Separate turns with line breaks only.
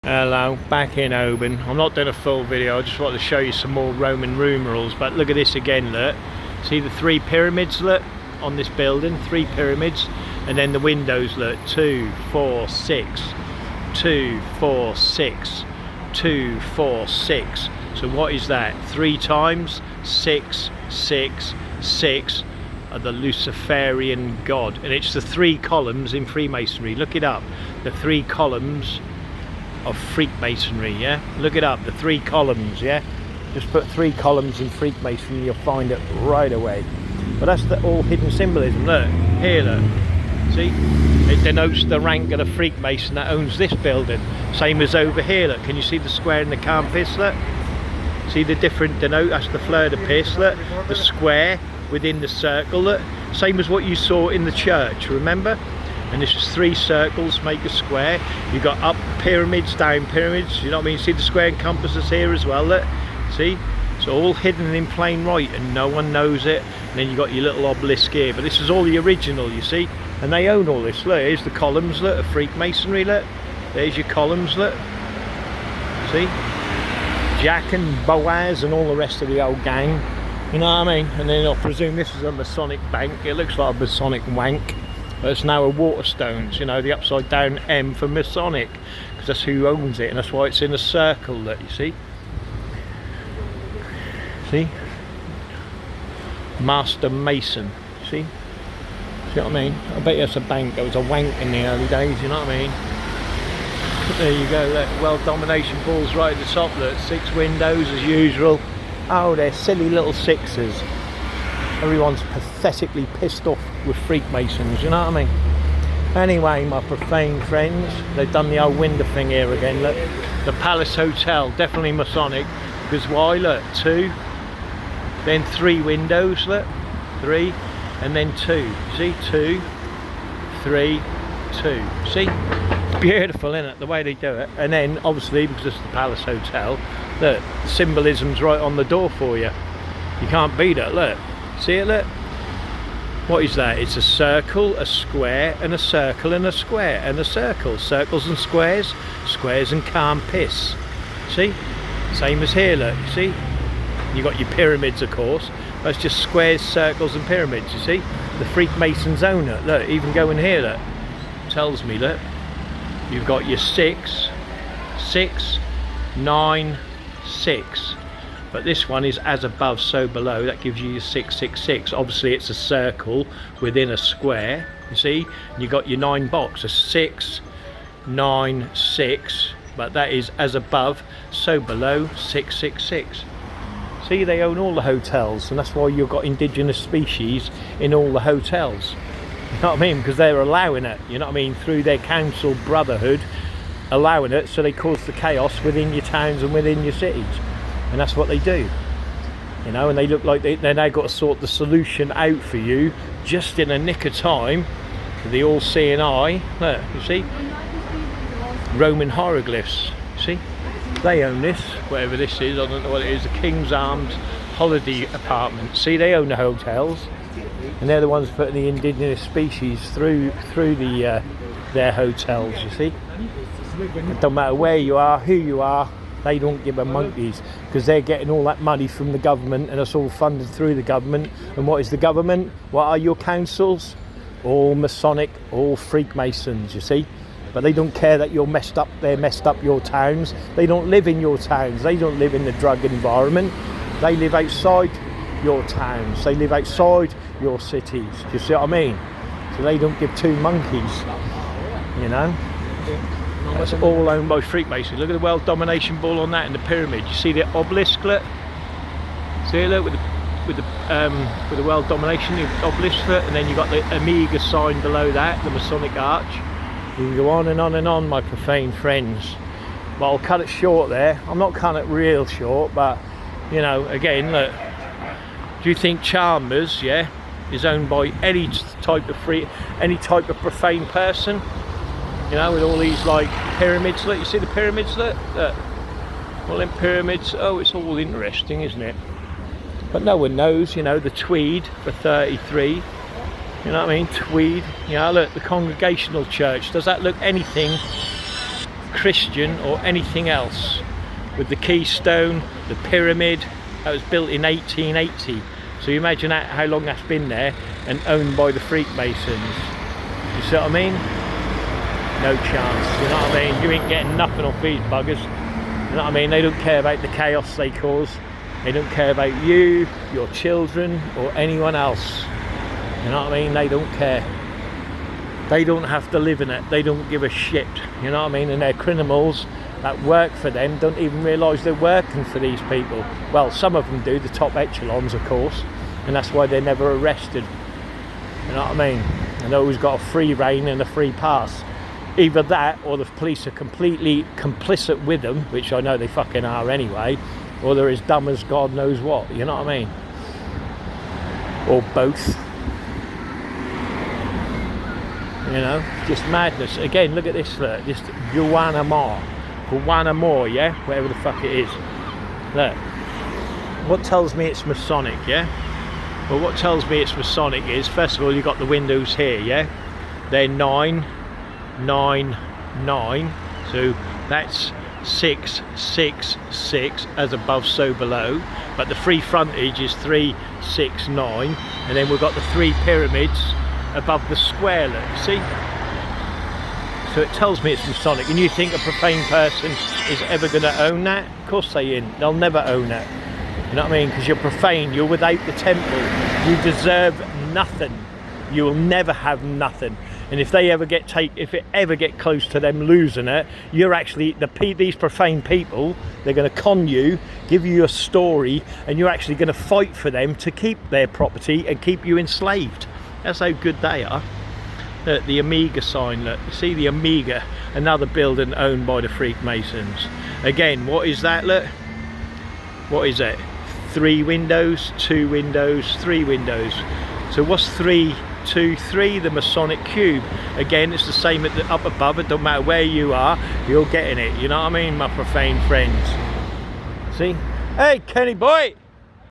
Hello, back in Oban. I'm not doing a full video, I just wanted to show you some more Roman numerals, but look at this again, look. See the three pyramids, look, on this building, three pyramids, and then the windows, look, 2, 4, 6, 2, 4, 6, 2, 4, 6. So what is that? 3 times 6, 6, 6 of the Luciferian god, and it's the 3 columns in Freemasonry. Look it up, the 3 columns of Freemasonry, yeah? Look it up, the 3 columns, yeah? Just put 3 columns in Freemasonry, you'll find it right away. But that's the all hidden symbolism. Look, here, look. See? It denotes the rank of the Freemason that owns this building. Same as over here, look. Can you see the square and the compass, look? See the different denote, that's the fleur de pis, look. The square within the circle, look. Same as what you saw in the church, remember? And this is 3 circles make a square. You've got up pyramids, down pyramids, you know what I mean? See the square and compasses here as well, look. See? It's all hidden in plain white and no one knows it. And then you've got your little obelisk here, but this is all the original, you see? And they own all this, look, here's the columns, look, of Freemasonry, look. There's your columns, look. See? Jack and Boaz and all the rest of the old gang. You know what I mean? And then I presume this is a Masonic bank. It looks like a Masonic wank. But it's now a Waterstones, you know, the upside down M for Masonic, because that's who owns it, and that's why it's in a circle, look, you see? See? Master Mason, see? See what I mean? I bet you it's a bank. There was a wank in the early days, you know what I mean? But there you go, look, well, domination balls right at the top, look, 6 windows as usual. Oh, they're silly little 6s. Everyone's pathetically pissed off with Freemasons, you know what I mean? Anyway, my profane friends, they've done the old window thing here again, look. The Palace Hotel, definitely Masonic, because why, look, 2, then 3 windows, look, 3, and then 2, see, 2, 3, 2, see? It's beautiful, isn't it, the way they do it? And then, obviously, because it's the Palace Hotel, look, the symbolism's right on the door for you. You can't beat it, look. See it, look? What is that? It's a circle, a square, and a circle, and a square, and a circle. Circles and squares, squares and compass. See? Same as here, look, you see? You got your pyramids, of course. That's just squares, circles, and pyramids, you see? The Freemasons own it. Look, even going here, look. Tells me, look. You've got your 6, 6, 9, 6. But this one is as above, so below. That gives you your 666. Obviously, it's a circle within a square. You see, and you got your 9 box, a 6, 9, 6. But that is as above, so below, 666. See, they own all the hotels, and that's why you've got indigenous species in all the hotels. You know what I mean? Because they're allowing it. You know what I mean? Through their council brotherhood, allowing it, so they cause the chaos within your towns and within your cities. And that's what they do, you know, and they look like they now got to sort the solution out for you just in a nick of time for the all-seeing eye. Look, you see, Roman hieroglyphs, see, they own this, whatever this is, I don't know what it is, the King's Arms holiday apartment. See, they own the hotels, and they're the ones putting the indigenous species through the their hotels, you see. It don't matter where you are, who you are, they don't give a monkeys, because they're getting all that money from the government, and it's all funded through the government. And what is the government? What are your councils? All Masonic, all Freemasons, you see. But they don't care that you're messed up, they're messed up your towns. They don't live in your towns, they don't live in the drug environment. They live outside your towns, they live outside your cities, do you see what I mean? So they don't give 2 monkeys, you know. That's all owned by Freemasons. Look at the world domination ball on that and the pyramid. You see the obelisk, look? See it, look, with the world domination, the obelisk, look, and then you got the Omega sign below that, the Masonic arch. You can go on and on and on, my profane friends. But I'll cut it short there. I'm not cutting it real short, but you know, again, look. Do you think Chalmers, yeah, is owned by any type of profane person? You know, with all these like pyramids, look, you see the pyramids, look, all them pyramids, oh, it's all interesting, isn't it? But no one knows, you know, the Tweed for 33, you know what I mean, Tweed, you know, look, the Congregational Church, does that look anything Christian or anything else. With the keystone, the pyramid, that was built in 1880. So you imagine how long that's been there and owned by the Freemasons. You see what I mean? No chance, you know what I mean? You ain't getting nothing off these buggers. You know what I mean? They don't care about the chaos they cause. They don't care about you, your children, or anyone else. You know what I mean? They don't care. They don't have to live in it. They don't give a shit. You know what I mean? And they're criminals that work for them don't even realise they're working for these people. Well, some of them do, the top echelons, of course, and that's why they're never arrested. You know what I mean? And they always got a free reign and a free pass. Either that, or the police are completely complicit with them, which I know they fucking are anyway, or they're as dumb as God knows what. You know what I mean? Or both. You know, just madness. Again, look at this, look, just Guanamore, yeah? Whatever the fuck it is. Look. What tells me it's Masonic, yeah? Well, what tells me it's Masonic is, first of all, you've got the windows here, yeah? They're 9, 9, 9. So that's 6, 6, 6, as above, so below. But the free frontage is 3, 6, 9. And then we've got the 3 pyramids above the square, look, see? So it tells me it's Masonic. And you think a profane person is ever going to own that? Of course they ain't. They'll never own that. You know what I mean? Because you're profane. You're without the temple. You deserve nothing. You will never have nothing. And if they ever if it ever get close to them losing it, you're actually these profane people. They're going to con you, give you a story, and you're actually going to fight for them to keep their property and keep you enslaved. That's how good they are. Look, the Omega sign, look, you see the Omega, another building owned by the Freemasons. Again, what is that, look? What is that? 3 windows, 2 windows, 3 windows. So what's 3, 2, 3? The Masonic cube. Again, it's the same at the up above. It don't matter where you are, you're getting it. You know what I mean, my profane friends? See? Hey, Kenny boy!